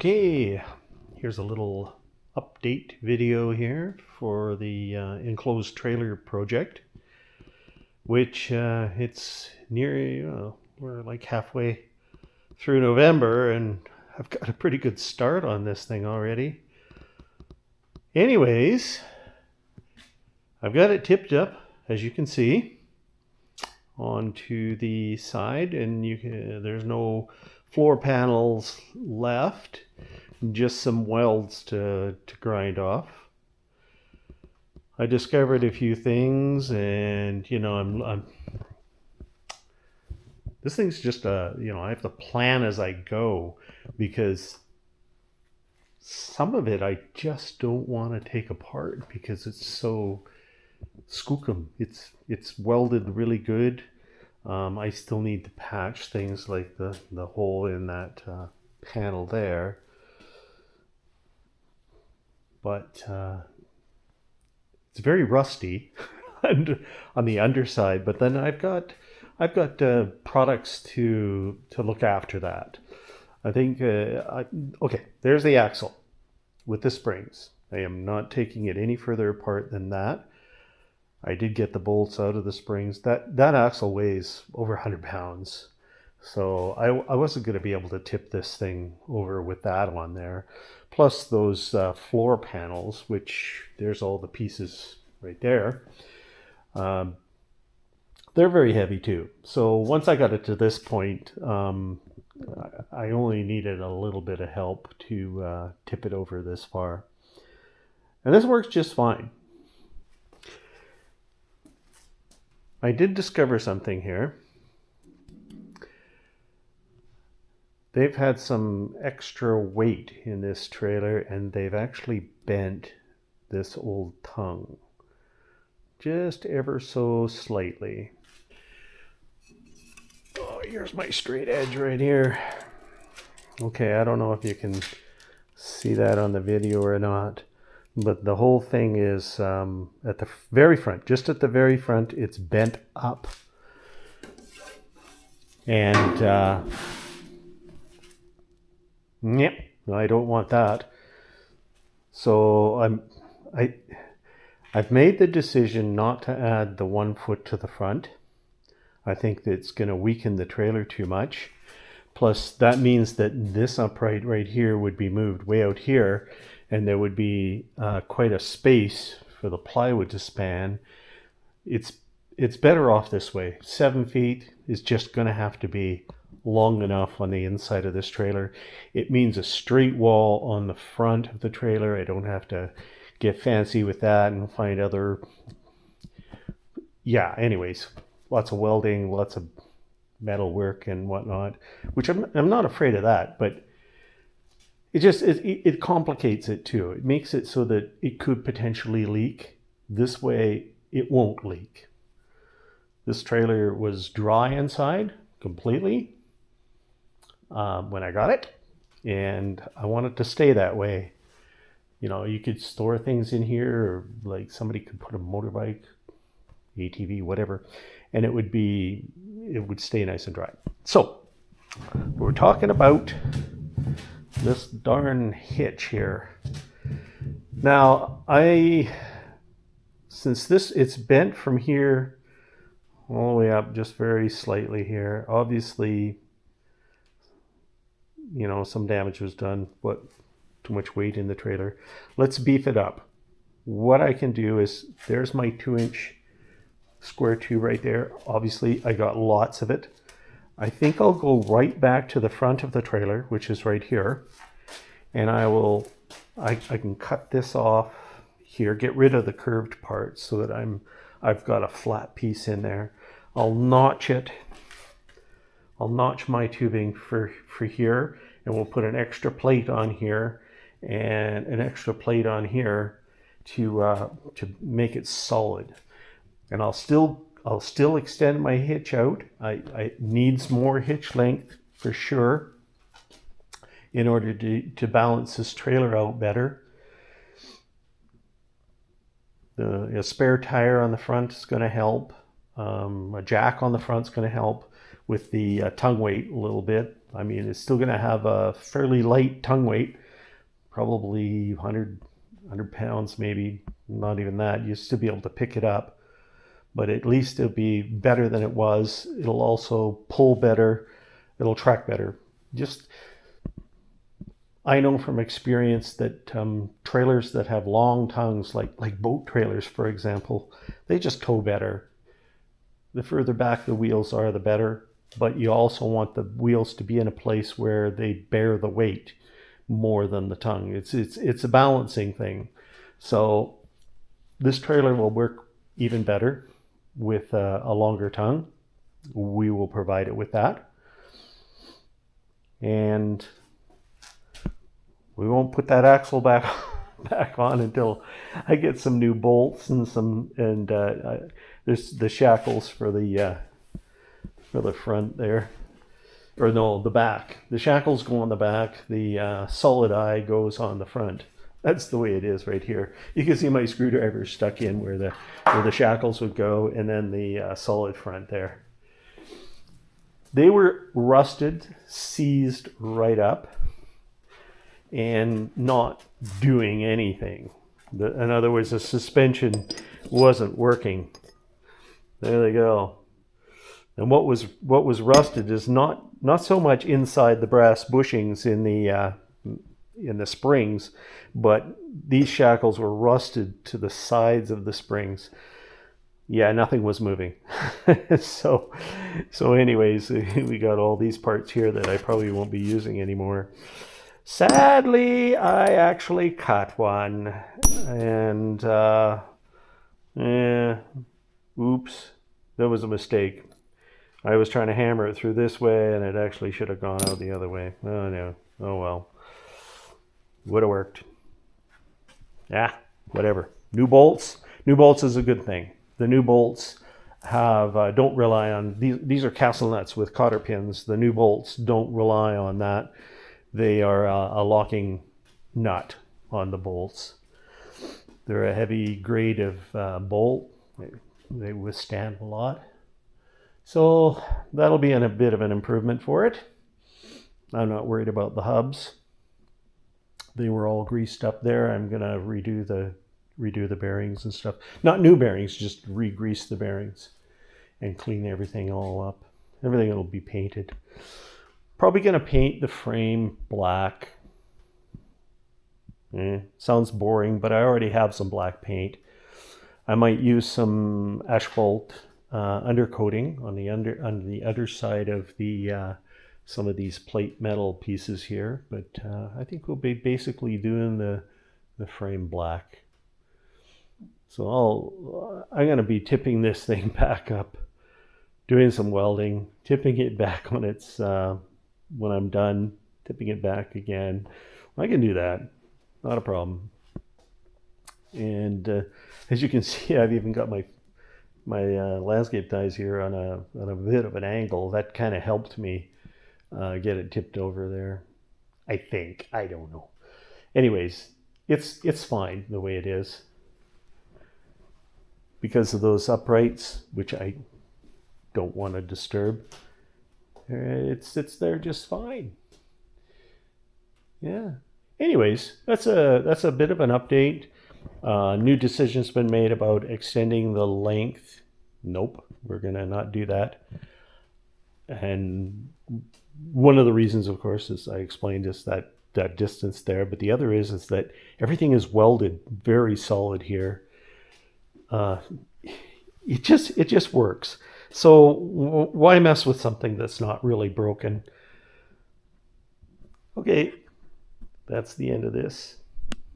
Okay, here's a little update video here for the enclosed trailer project, which it's near, we're like halfway through November and I've got a pretty good start on this thing already. Anyways, I've got it tipped up, as you can see, onto the side, and there's no floor panels left, just some welds to grind off. I discovered a few things, and I'm this thing's just I have to plan as I go, because some of it I just don't want to take apart because it's so skookum. It's welded really good. I still need to patch things like the hole in that panel there, but it's very rusty on the underside. But then I've got products to look after that. I think okay, there's the axle with the springs. I am not taking it any further apart than that. I did get the bolts out of the springs. That axle weighs over 100 pounds. So I wasn't going to be able to tip this thing over with that on there. Plus those floor panels, which there's all the pieces right there. They're very heavy too. So once I got it to this point, I only needed a little bit of help to tip it over this far. And this works just fine. I did discover something here. They've had some extra weight in this trailer, and they've actually bent this old tongue just ever so slightly. Oh, here's my straight edge right here. Okay, I don't know if you can see that on the video or not, but the whole thing is at the very front, just at the very front, it's bent up. And yep, I don't want that. So I've made the decision not to add the 1 foot to the front. I think that it's going to weaken the trailer too much. Plus, that means that this upright right here would be moved way out here, and there would be quite a space for the plywood to span. It's better off this way. 7 feet is just going to have to be long enough on the inside of this trailer. It means a straight wall on the front of the trailer. I don't have to get fancy with that and find other... Yeah, anyways, lots of welding, lots of metal work and whatnot, which I'm not afraid of that, but it complicates it too. It makes it so that it could potentially leak. This way, it won't leak. This trailer was dry inside completely when I got it, and I want it to stay that way. You know, you could store things in here, or like somebody could put a motorbike, ATV, whatever, and it would stay nice and dry. So we're talking about this darn hitch here. Now, since it's bent from here all the way up just very slightly here, obviously, some damage was done, but too much weight in the trailer. Let's beef it up. What I can do is, there's my 2-inch square tube right there. Obviously, I got lots of it. I think I'll go right back to the front of the trailer, which is right here, and I can cut this off here, get rid of the curved parts so that I've got a flat piece in there. I'll notch it. I'll notch my tubing for here, and we'll put an extra plate on here and an extra plate on here to make it solid. And I'll still extend my hitch out. I needs more hitch length for sure in order to balance this trailer out better. A spare tire on the front is going to help. A jack on the front is going to help with the tongue weight a little bit. I mean, it's still going to have a fairly light tongue weight, probably 100 pounds, maybe not even that. You'll still be able to pick it up, but at least it'll be better than it was. It'll also pull better. It'll track better. Just, I know from experience that trailers that have long tongues, like boat trailers, for example, they just tow better. The further back the wheels are, the better. But you also want the wheels to be in a place where they bear the weight more than the tongue. It's a balancing thing. So this trailer will work even better with a longer tongue. We will provide it with that. And we won't put that axle back on until I get some new bolts and there's the shackles for the front there, or no, the back. The shackles go on the back. The solid eye goes on the front. That's the way it is right here. You can see my screwdriver stuck in where the shackles would go, and then the solid front there. They were rusted, seized right up, and not doing anything. In other words, the suspension wasn't working. There they go. And what was rusted is not so much inside the brass bushings in the springs, but these shackles were rusted to the sides of the springs. Yeah, nothing was moving. So anyways, we got all these parts here that I probably won't be using anymore. Sadly, I actually cut one, and oops, that was a mistake. I was trying to hammer it through this way, and it actually should have gone out the other way. Oh no, oh well. Would have worked. Yeah, whatever. New bolts is a good thing. The new bolts have don't rely on these are castle nuts with cotter pins. The new bolts don't rely on that. They are a locking nut on the bolts. They're a heavy grade of bolt. They withstand a lot. So that'll be a bit of an improvement for it. I'm not worried about the hubs. They were all greased up there. I'm gonna redo the bearings and stuff. Not new bearings, just re-grease the bearings and clean everything all up. Everything will be painted. Probably gonna paint the frame black. Sounds boring, but I already have some black paint. I might use some asphalt undercoating on the underside of the some of these plate metal pieces here, but I think we'll be basically doing the frame black. So I'm going to be tipping this thing back up, doing some welding, tipping it back on its when I'm done, tipping it back again. I can do that, not a problem. And as you can see, I've even got my landscape ties here on a bit of an angle. That kind of helped me get it tipped over there. I think. I don't know. Anyways, it's fine the way it is. Because of those uprights, which I don't want to disturb, it sits there just fine. Yeah. Anyways, that's a bit of an update. New decision's been made about extending the length. Nope, we're gonna not do that. And one of the reasons, of course, as I explained, is that distance there. But the other is that everything is welded very solid here. It just works. So why mess with something that's not really broken? Okay, that's the end of this.